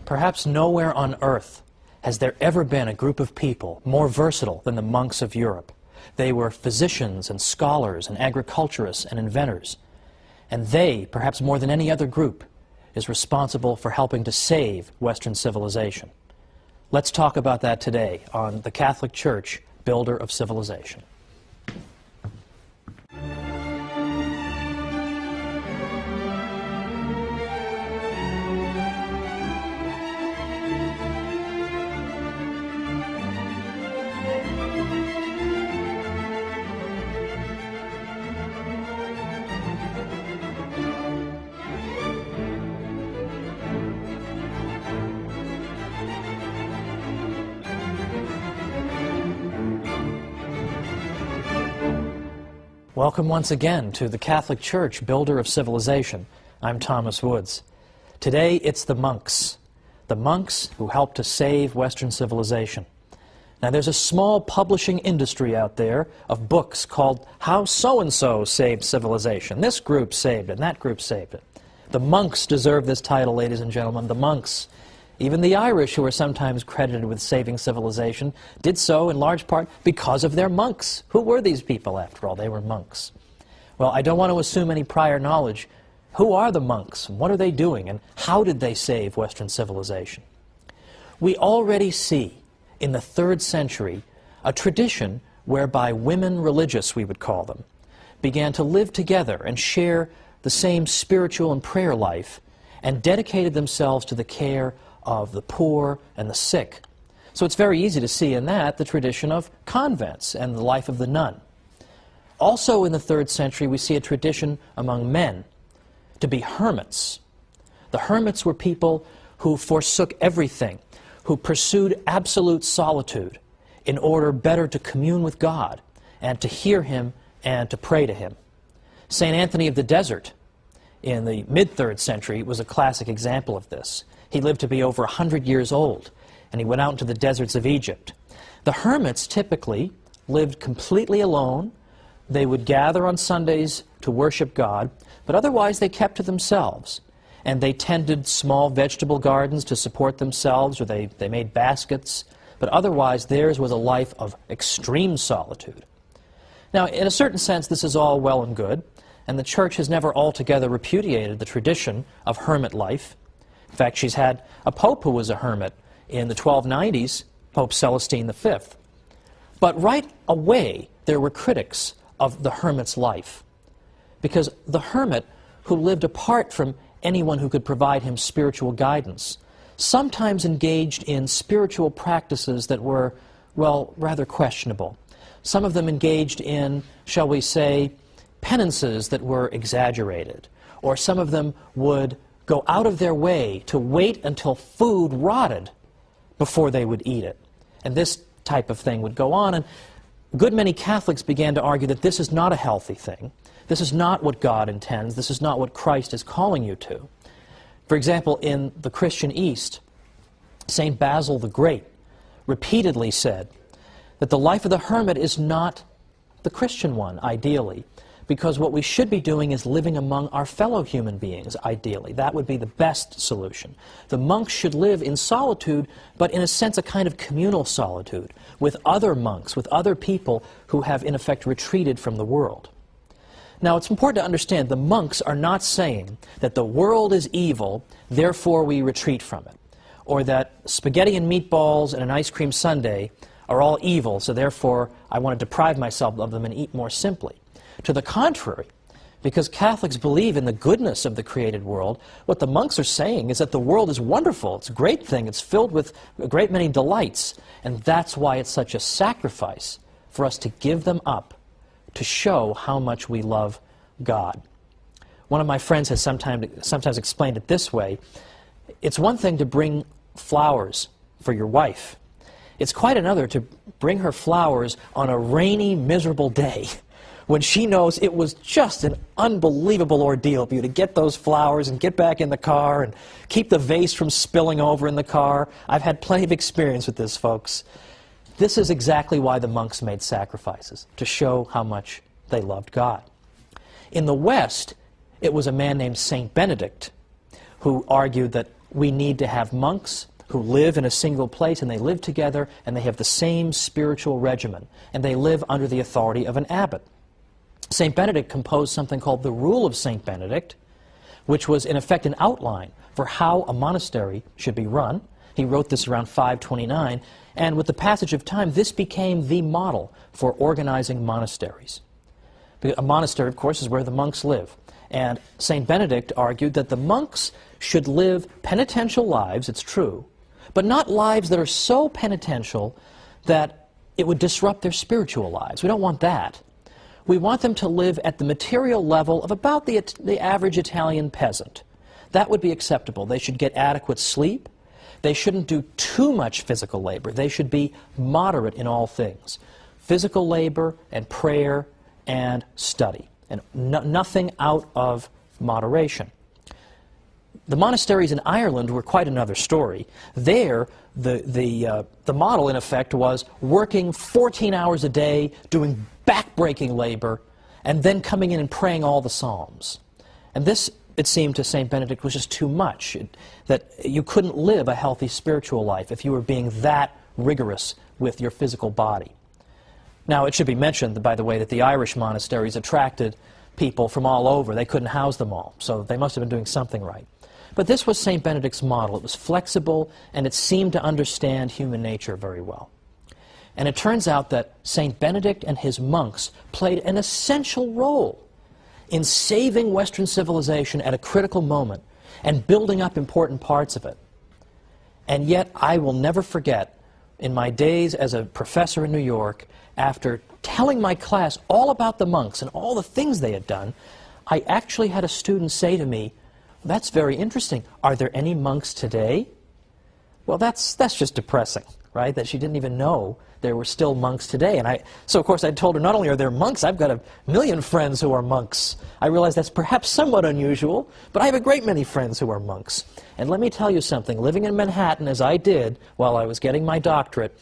Perhaps nowhere on earth has there ever been a group of people more versatile than the monks of Europe. They were physicians and scholars and agriculturists and inventors. And they, perhaps more than any other group, is responsible for helping to save Western civilization. Let's talk about that today on The Catholic Church, Builder of Civilization. Welcome once again to the Catholic Church, Builder of Civilization. I'm Thomas Woods. Today it's the monks who helped to save Western civilization. Now there's a small publishing industry out there of books called How So-and-so Saved Civilization. This group saved it, and that group saved it. The monks deserve this title, ladies and gentlemen, the monks. Even the Irish, who are sometimes credited with saving civilization, did so in large part because of their monks. Who were these people, after all? They were monks. Well, I don't want to assume any prior knowledge. Who are the monks? What are they doing? And how did they save Western civilization? We already see in the 3rd century a tradition whereby women religious, we would call them, began to live together and share the same spiritual and prayer life and dedicated themselves to the care of the poor and the sick. So it's very easy to see in that the tradition of convents and the life of the nun. Also in the 3rd century we see a tradition among men to be hermits. The hermits were people who forsook everything, who pursued absolute solitude in order better to commune with God and to hear Him and to pray to Him. St. Anthony of the Desert in the mid-3rd century was a classic example of this. He lived to be over 100 years old, and he went out into the deserts of Egypt. The hermits typically lived completely alone. They would gather on Sundays to worship God, but otherwise they kept to themselves. And they tended small vegetable gardens to support themselves, or they made baskets, but otherwise theirs was a life of extreme solitude. Now, in a certain sense, this is all well and good, and the Church has never altogether repudiated the tradition of hermit life. In fact, she's had a pope who was a hermit in the 1290s, Pope Celestine V. But right away, there were critics of the hermit's life, because the hermit, who lived apart from anyone who could provide him spiritual guidance, sometimes engaged in spiritual practices that were, well, rather questionable. Some of them engaged in, shall we say, penances that were exaggerated, or some of them would go out of their way to wait until food rotted before they would eat it. And this type of thing would go on, and a good many Catholics began to argue that this is not a healthy thing. This is not what God intends. This is not what Christ is calling you to. For example, in the Christian East, St. Basil the Great repeatedly said that the life of the hermit is not the Christian one, ideally, because what we should be doing is living among our fellow human beings, ideally. That would be the best solution. The monks should live in solitude, but in a sense a kind of communal solitude, with other monks, with other people who have in effect retreated from the world. Now it's important to understand the monks are not saying that the world is evil, therefore we retreat from it, or that spaghetti and meatballs and an ice cream sundae are all evil, so therefore I want to deprive myself of them and eat more simply. To the contrary, because Catholics believe in the goodness of the created world, what the monks are saying is that the world is wonderful, it's a great thing, it's filled with a great many delights, and that's why it's such a sacrifice for us to give them up to show how much we love God. One of my friends has sometimes explained it this way: it's one thing to bring flowers for your wife. It's quite another to bring her flowers on a rainy, miserable day, when she knows it was just an unbelievable ordeal for you to get those flowers and get back in the car and keep the vase from spilling over in the car. I've had plenty of experience with this, folks. This is exactly why the monks made sacrifices, to show how much they loved God. In the West, it was a man named Saint Benedict who argued that we need to have monks who live in a single place, and they live together, and they have the same spiritual regimen, and they live under the authority of an abbot. St. Benedict composed something called the Rule of St. Benedict, which was in effect an outline for how a monastery should be run. He wrote this around 529, and with the passage of time, this became the model for organizing monasteries. A monastery, of course, is where the monks live. And St. Benedict argued that the monks should live penitential lives, it's true, but not lives that are so penitential that it would disrupt their spiritual lives. We don't want that. We want them to live at the material level of about the average Italian peasant. That would be acceptable. They should get adequate sleep. They shouldn't do too much physical labor. They should be moderate in all things. Physical labor and prayer and study, and nothing out of moderation. The monasteries in Ireland were quite another story. There, the model, in effect, was working 14 hours a day, doing back-breaking labor, and then coming in and praying all the psalms. And this, it seemed to St. Benedict, was just too much, that you couldn't live a healthy spiritual life if you were being that rigorous with your physical body. Now, it should be mentioned, by the way, that the Irish monasteries attracted people from all over. They couldn't house them all, so they must have been doing something right. But this was St. Benedict's model. It was flexible, and it seemed to understand human nature very well. And it turns out that St. Benedict and his monks played an essential role in saving Western civilization at a critical moment and building up important parts of it. And yet, I will never forget, in my days as a professor in New York, after telling my class all about the monks and all the things they had done, I actually had a student say to me, "That's very interesting. Are there any monks today?" Well, that's just depressing, right? That she didn't even know there were still monks today. And so of course I told her, not only are there monks, I've got 1,000,000 friends who are monks. I realize that's perhaps somewhat unusual, but I have a great many friends who are monks. And let me tell you something, living in Manhattan as I did while I was getting my doctorate,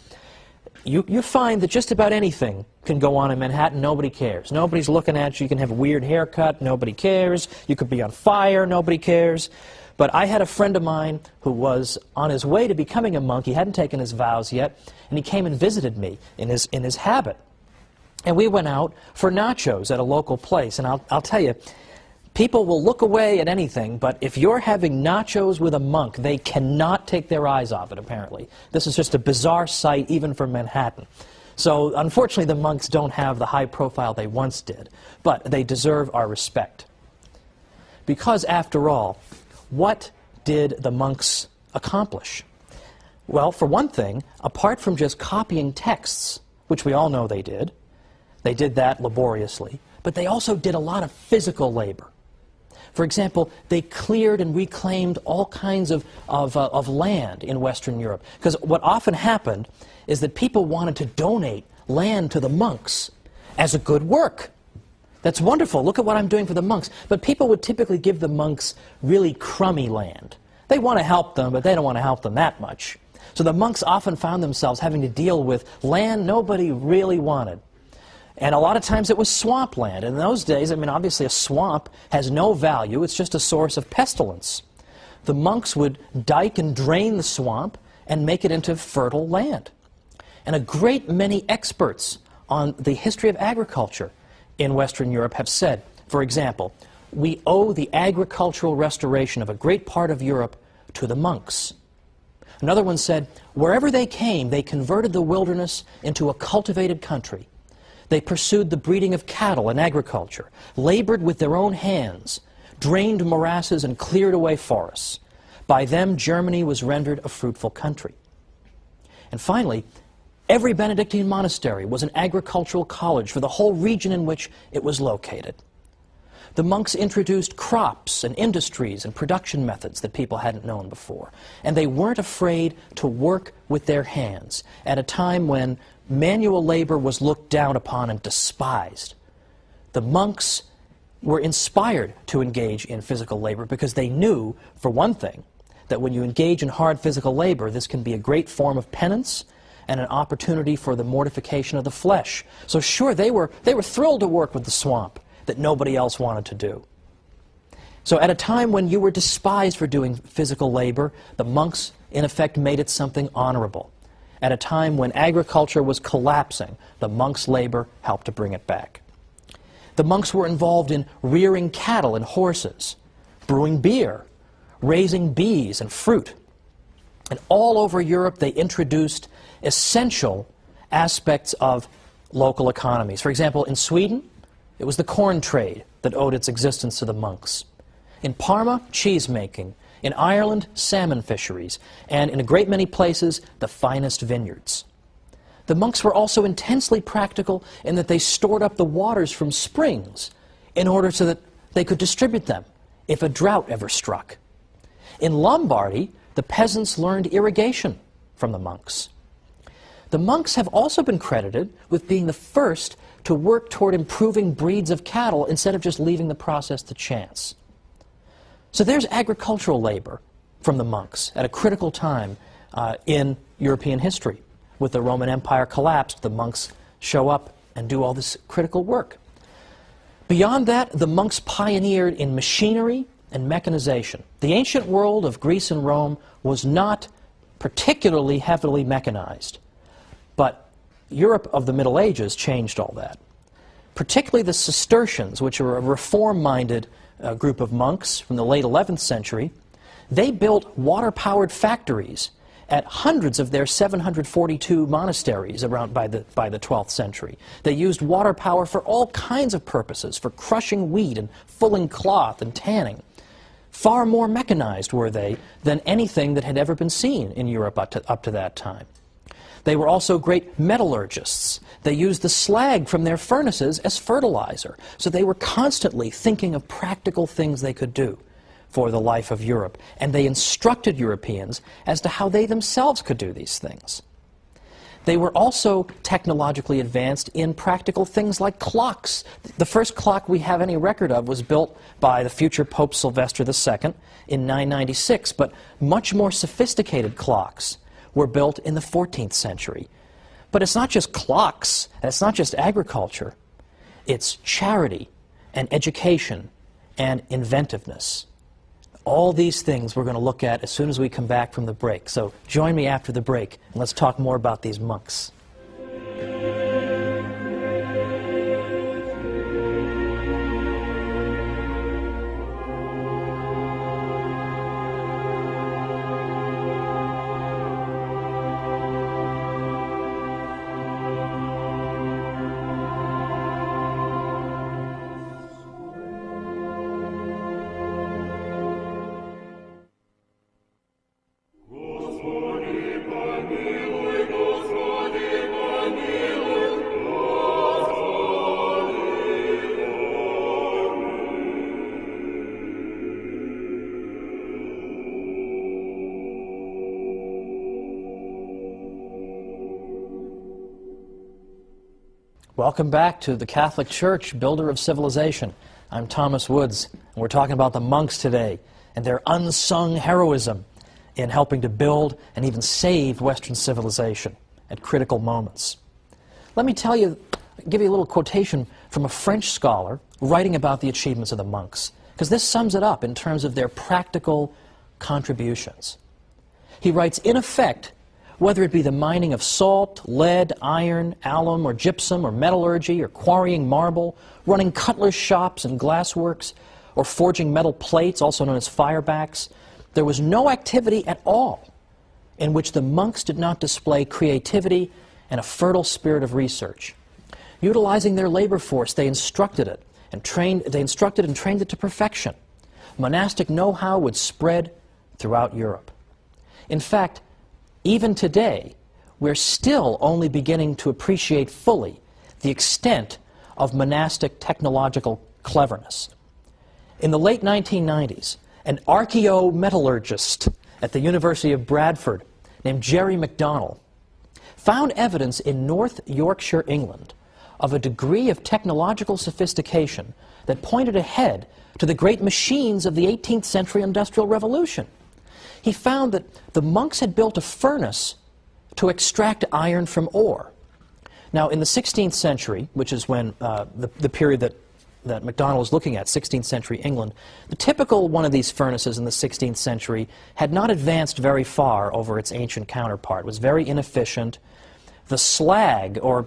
you find that just about anything can go on in Manhattan, nobody cares. Nobody's looking at you, you can have a weird haircut, nobody cares. You could be on fire, nobody cares. But I had a friend of mine who was on his way to becoming a monk. He hadn't taken his vows yet, and he came and visited me in his habit. And we went out for nachos at a local place, and I'll tell you, people will look away at anything, but if you're having nachos with a monk, they cannot take their eyes off it, apparently. This is just a bizarre sight, even for Manhattan. So, unfortunately, the monks don't have the high profile they once did, but they deserve our respect. Because, after all, what did the monks accomplish? Well, for one thing, apart from just copying texts, which we all know they did that laboriously, but they also did a lot of physical labor. For example, they cleared and reclaimed all kinds of land in Western Europe. Because what often happened is that people wanted to donate land to the monks as a good work. That's wonderful, look at what I'm doing for the monks. But people would typically give the monks really crummy land. They want to help them, but they don't want to help them that much. So the monks often found themselves having to deal with land nobody really wanted. And a lot of times it was swamp land. In those days, I mean, obviously a swamp has no value. It's just a source of pestilence. The monks would dike and drain the swamp and make it into fertile land. And a great many experts on the history of agriculture in Western Europe have said, for example, we owe the agricultural restoration of a great part of Europe to the monks. Another one said, wherever they came, they converted the wilderness into a cultivated country. They pursued the breeding of cattle and agriculture, labored with their own hands, drained morasses and cleared away forests. By them, Germany was rendered a fruitful country. And finally, every Benedictine monastery was an agricultural college for the whole region in which it was located. The monks introduced crops and industries and production methods that people hadn't known before. And they weren't afraid to work with their hands at a time when manual labor was looked down upon and despised. The monks were inspired to engage in physical labor because they knew, for one thing, that when you engage in hard physical labor, this can be a great form of penance and an opportunity for the mortification of the flesh. So sure, they were thrilled to work with the swamp that nobody else wanted to do. So at a time when you were despised for doing physical labor, the monks, in effect, made it something honorable. At a time when agriculture was collapsing, the monks' labor helped to bring it back. The monks were involved in rearing cattle and horses, brewing beer, raising bees and fruit. And all over Europe, they introduced essential aspects of local economies. For example, in Sweden, it was the corn trade that owed its existence to the monks. In Parma, cheese making. In Ireland, salmon fisheries. And in a great many places, the finest vineyards. The monks were also intensely practical in that they stored up the waters from springs in order so that they could distribute them if a drought ever struck. In Lombardy, the peasants learned irrigation from the monks. The monks have also been credited with being the first to work toward improving breeds of cattle instead of just leaving the process to chance. So there's agricultural labor from the monks at a critical time in European history. With the Roman Empire collapsed, the monks show up and do all this critical work. Beyond that, the monks pioneered in machinery and mechanization. The ancient world of Greece and Rome was not particularly heavily mechanized, but Europe of the Middle Ages changed all that. Particularly the Cistercians, which are a reform-minded group of monks from the late 11th century, they built water-powered factories at hundreds of their 742 monasteries around by the 12th century. They used water power for all kinds of purposes, for crushing wheat and fulling cloth and tanning. Far more mechanized were they than anything that had ever been seen in Europe up to that time. They were also great metallurgists. They used the slag from their furnaces as fertilizer, so they were constantly thinking of practical things they could do for the life of Europe, and they instructed Europeans as to how they themselves could do these things. They were also technologically advanced in practical things like clocks. The first clock we have any record of was built by the future Pope Sylvester II in 996, but much more sophisticated clocks were built in the 14th century. But it's not just clocks, and it's not just agriculture. It's charity and education and inventiveness. All these things we're going to look at as soon as we come back from the break. So join me after the break, and let's talk more about these monks. Welcome back to the Catholic Church, builder of civilization. I'm Thomas Woods, and we're talking about the monks today and their unsung heroism in helping to build and even save Western civilization at critical moments. Let me give you a little quotation from a French scholar writing about the achievements of the monks, because this sums it up in terms of their practical contributions. He writes, in effect, whether it be the mining of salt, lead, iron, alum, or gypsum, or metallurgy, or quarrying marble, running cutler's shops and glassworks, or forging metal plates, also known as firebacks, there was no activity at all in which the monks did not display creativity and a fertile spirit of research. Utilizing their labor force, they instructed it and trained it to perfection. Monastic know-how would spread throughout Europe. In fact, even today, we're still only beginning to appreciate fully the extent of monastic technological cleverness. In the late 1990s, an archaeometallurgist at the University of Bradford named Jerry MacDonald found evidence in North Yorkshire, England, of a degree of technological sophistication that pointed ahead to the great machines of the 18th century Industrial Revolution. He found that the monks had built a furnace to extract iron from ore. Now, in the 16th century, which is when the period that that MacDonald is looking at, 16th century England, the typical one of these furnaces in the 16th century had not advanced very far over its ancient counterpart. It was very inefficient. The slag, or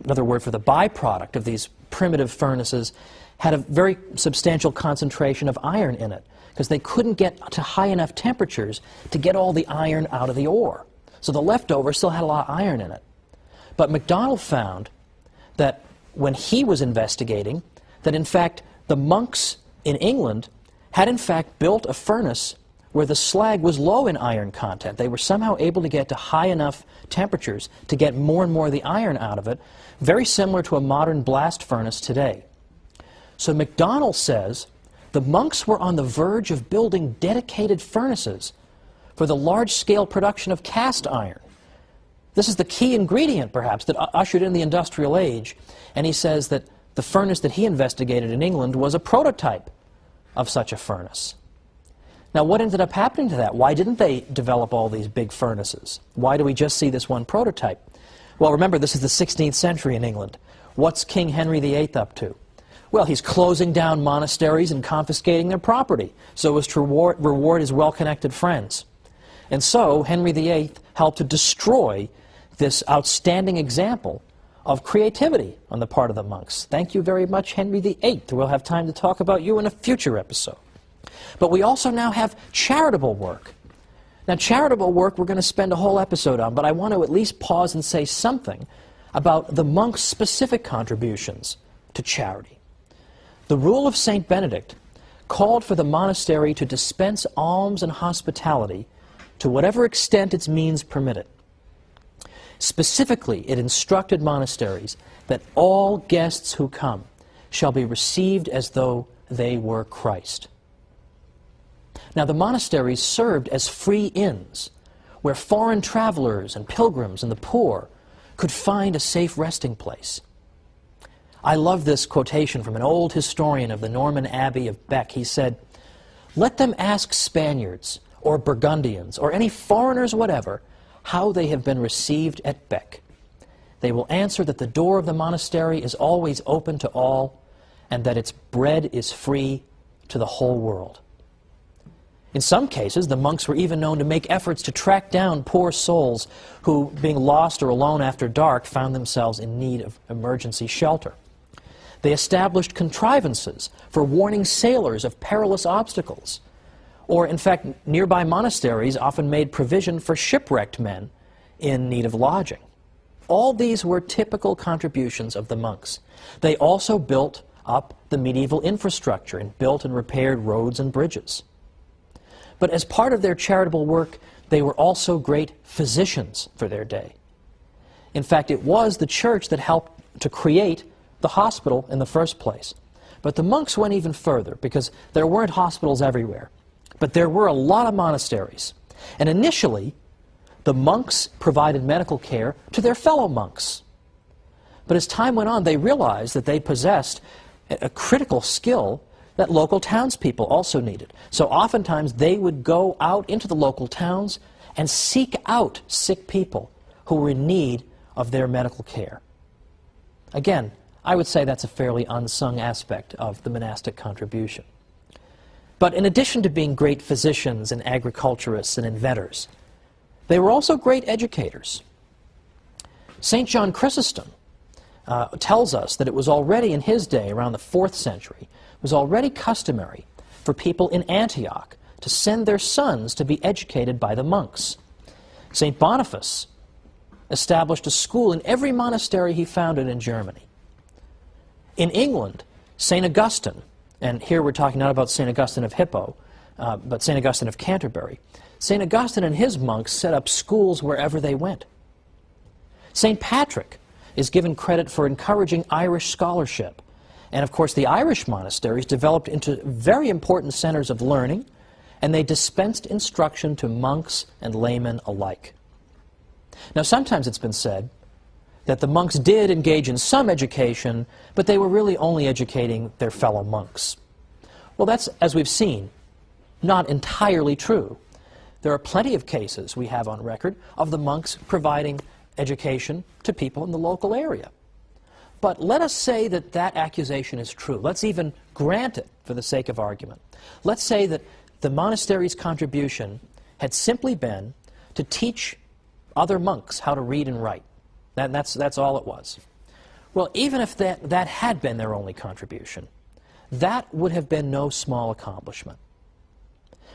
another word for the byproduct of these primitive furnaces, had a very substantial concentration of iron in it, because they couldn't get to high enough temperatures to get all the iron out of the ore. So the leftover still had a lot of iron in it. But MacDonald found that when he was investigating, that in fact the monks in England had in fact built a furnace where the slag was low in iron content. They were somehow able to get to high enough temperatures to get more and more of the iron out of it, very similar to a modern blast furnace today. So MacDonald says the monks were on the verge of building dedicated furnaces for the large-scale production of cast iron. This is the key ingredient, perhaps, that ushered in the industrial age. And he says that the furnace that he investigated in England was a prototype of such a furnace. Now, what ended up happening to that? Why didn't they develop all these big furnaces? Why do we just see this one prototype? Well, remember, this is the 16th century in England. What's King Henry VIII up to? Well, he's closing down monasteries and confiscating their property so as to reward his well-connected friends. And so Henry VIII helped to destroy this outstanding example of creativity on the part of the monks. Thank you very much, Henry VIII. We'll have time to talk about you in a future episode. But we also now have charitable work. Now, charitable work we're going to spend a whole episode on, but I want to at least pause and say something about the monks' specific contributions to charity. The rule of St. Benedict called for the monastery to dispense alms and hospitality to whatever extent its means permitted. Specifically, it instructed monasteries that all guests who come shall be received as though they were Christ. Now, the monasteries served as free inns where foreign travelers and pilgrims and the poor could find a safe resting place. I love this quotation from an old historian of the Norman Abbey of Bec. He said, "Let them ask Spaniards or Burgundians or any foreigners whatever how they have been received at Bec. They will answer that the door of the monastery is always open to all and that its bread is free to the whole world." In some cases, the monks were even known to make efforts to track down poor souls who, being lost or alone after dark, found themselves in need of emergency shelter. They established contrivances for warning sailors of perilous obstacles. Or, in fact, nearby monasteries often made provision for shipwrecked men in need of lodging. All these were typical contributions of the monks. They also built up the medieval infrastructure and built and repaired roads and bridges. But as part of their charitable work, they were also great physicians for their day. In fact, it was the church that helped to create the hospital in the first place. But the monks went even further, because there weren't hospitals everywhere. But there were a lot of monasteries. And initially, the monks provided medical care to their fellow monks. But as time went on, they realized that they possessed a critical skill that local townspeople also needed. So oftentimes they would go out into the local towns and seek out sick people who were in need of their medical care. Again, I would say that's a fairly unsung aspect of the monastic contribution. But in addition to being great physicians and agriculturists and inventors, they were also great educators. St. John Chrysostom tells us that it was already in his day, around the 4th century, it was already customary for people in Antioch to send their sons to be educated by the monks. St. Boniface established a school in every monastery he founded in Germany. In England, St. Augustine, and here we're talking not about St. Augustine of Hippo, but St. Augustine of Canterbury, St. Augustine and his monks set up schools wherever they went. St. Patrick is given credit for encouraging Irish scholarship. And of course, the Irish monasteries developed into very important centers of learning, and they dispensed instruction to monks and laymen alike. Now, sometimes it's been said that the monks did engage in some education, but they were really only educating their fellow monks. Well, that's, as we've seen, not entirely true. There are plenty of cases we have on record of the monks providing education to people in the local area. But let us say that that accusation is true. Let's even grant it for the sake of argument. Let's say that the monastery's contribution had simply been to teach other monks how to read and write. That's all it was. Well, even if that had been their only contribution, that would have been no small accomplishment.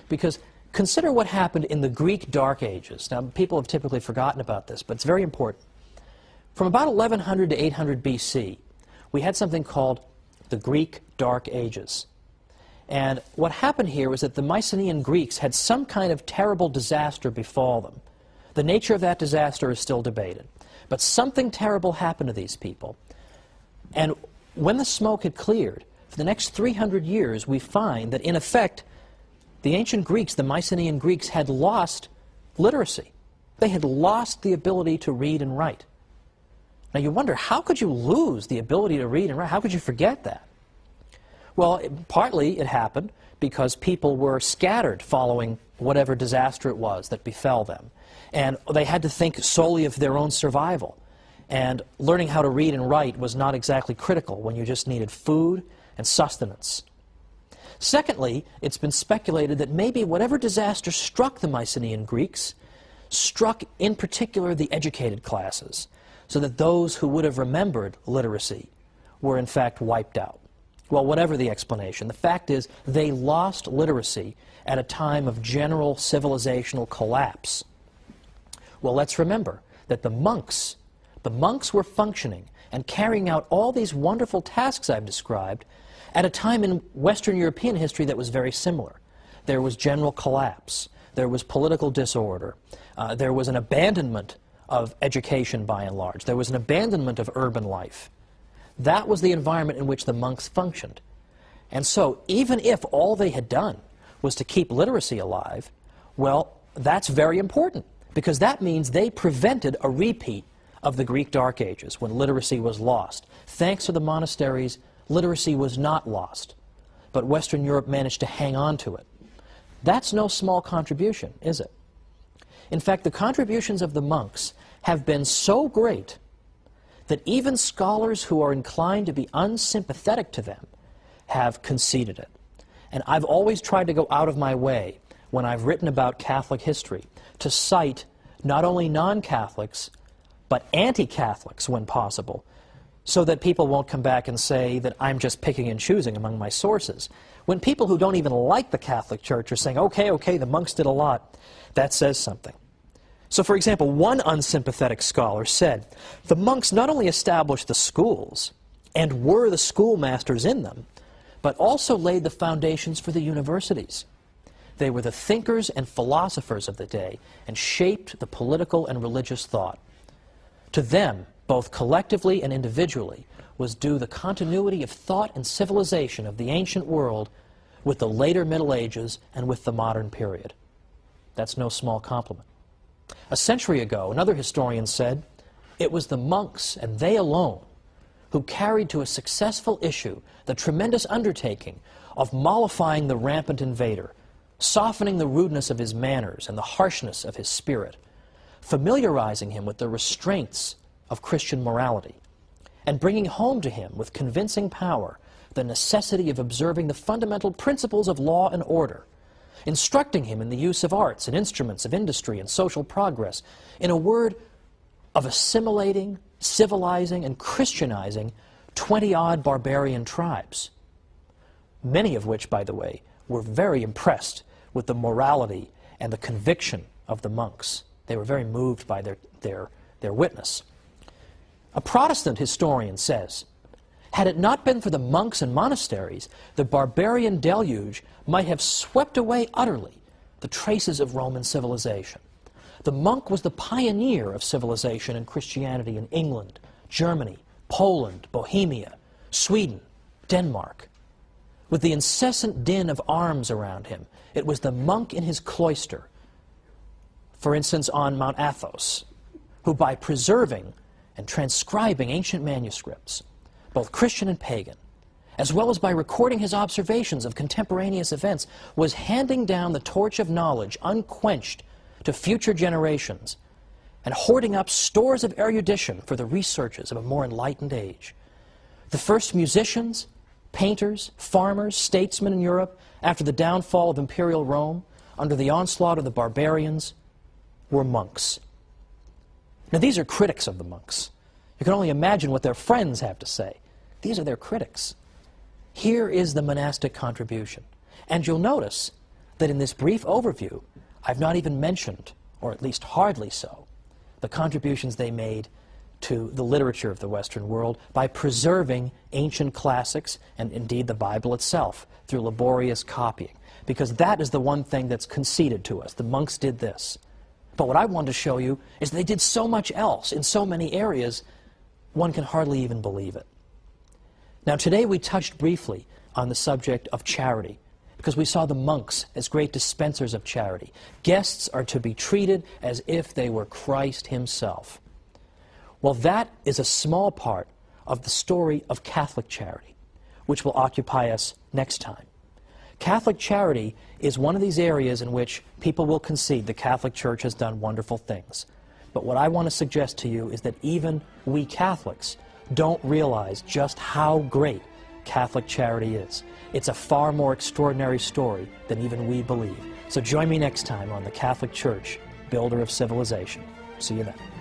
Because consider what happened in the Greek Dark Ages. Now, people have typically forgotten about this, but it's very important. From about 1100 to 800 BC, we had something called the Greek Dark Ages. And what happened here was that the Mycenaean Greeks had some kind of terrible disaster befall them. The nature of that disaster is still debated. But something terrible happened to these people. And when the smoke had cleared, for the next 300 years, we find that, in effect, the ancient Greeks, the Mycenaean Greeks, had lost literacy. They had lost the ability to read and write. Now you wonder, how could you lose the ability to read and write? How could you forget that? Well, partly it happened because people were scattered following whatever disaster it was that befell them. And they had to think solely of their own survival. And learning how to read and write was not exactly critical when you just needed food and sustenance. Secondly, it's been speculated that maybe whatever disaster struck the Mycenaean Greeks struck in particular the educated classes, so that those who would have remembered literacy were in fact wiped out. Well, whatever the explanation, the fact is they lost literacy at a time of general civilizational collapse. Well, let's remember that the monks were functioning and carrying out all these wonderful tasks I've described at a time in Western European history that was very similar. There was general collapse. There was political disorder. There was an abandonment of education by and large. There was an abandonment of urban life. That was the environment in which the monks functioned. And so, even if all they had done was to keep literacy alive, well, that's very important, because that means they prevented a repeat of the Greek Dark Ages, when literacy was lost. Thanks to the monasteries, literacy was not lost, but Western Europe managed to hang on to it. That's no small contribution, is it? In fact, the contributions of the monks have been so great that even scholars who are inclined to be unsympathetic to them have conceded it. And I've always tried to go out of my way, when I've written about Catholic history, to cite not only non-Catholics, but anti-Catholics when possible, so that people won't come back and say that I'm just picking and choosing among my sources. When people who don't even like the Catholic Church are saying, okay, the monks did a lot, that says something. So, for example, one unsympathetic scholar said, the monks not only established the schools and were the schoolmasters in them, but also laid the foundations for the universities. They were the thinkers and philosophers of the day and shaped the political and religious thought. To them, both collectively and individually, was due the continuity of thought and civilization of the ancient world with the later Middle Ages and with the modern period. That's no small compliment. A century ago, another historian said, it was the monks, and they alone, who carried to a successful issue the tremendous undertaking of mollifying the rampant invader, softening the rudeness of his manners and the harshness of his spirit, familiarizing him with the restraints of Christian morality, and bringing home to him with convincing power the necessity of observing the fundamental principles of law and order, instructing him in the use of arts and instruments of industry and social progress, in a word, of assimilating, civilizing, and Christianizing 20-odd barbarian tribes, many of which, by the way, were very impressed with the morality and the conviction of the monks. They were very moved by their witness. A Protestant historian says, had it not been for the monks and monasteries, the barbarian deluge might have swept away utterly the traces of Roman civilization. The monk was the pioneer of civilization and Christianity in England, Germany, Poland, Bohemia, Sweden, Denmark. With the incessant din of arms around him, it was the monk in his cloister, for instance on Mount Athos, who by preserving and transcribing ancient manuscripts, both Christian and pagan, as well as by recording his observations of contemporaneous events, was handing down the torch of knowledge unquenched to future generations and hoarding up stores of erudition for the researches of a more enlightened age. The first musicians, painters, farmers, statesmen in Europe, after the downfall of imperial Rome, under the onslaught of the barbarians, were monks. Now these are critics of the monks. You can only imagine what their friends have to say. These are their critics. Here is the monastic contribution. And you'll notice that in this brief overview, I've not even mentioned, or at least hardly so, the contributions they made to the literature of the Western world by preserving ancient classics and indeed the Bible itself through laborious copying. Because that is the one thing that's conceded to us. The monks did this. But what I want to show you is they did so much else in so many areas, one can hardly even believe it. Now today we touched briefly on the subject of charity, because we saw the monks as great dispensers of charity. Guests are to be treated as if they were Christ himself. Well, that is a small part of the story of Catholic charity, which will occupy us next time. Catholic charity is one of these areas in which people will concede the Catholic Church has done wonderful things. But what I want to suggest to you is that even we Catholics don't realize just how great Catholic charity is. It's a far more extraordinary story than even we believe. So join me next time on the Catholic Church, Builder of Civilization. See you then.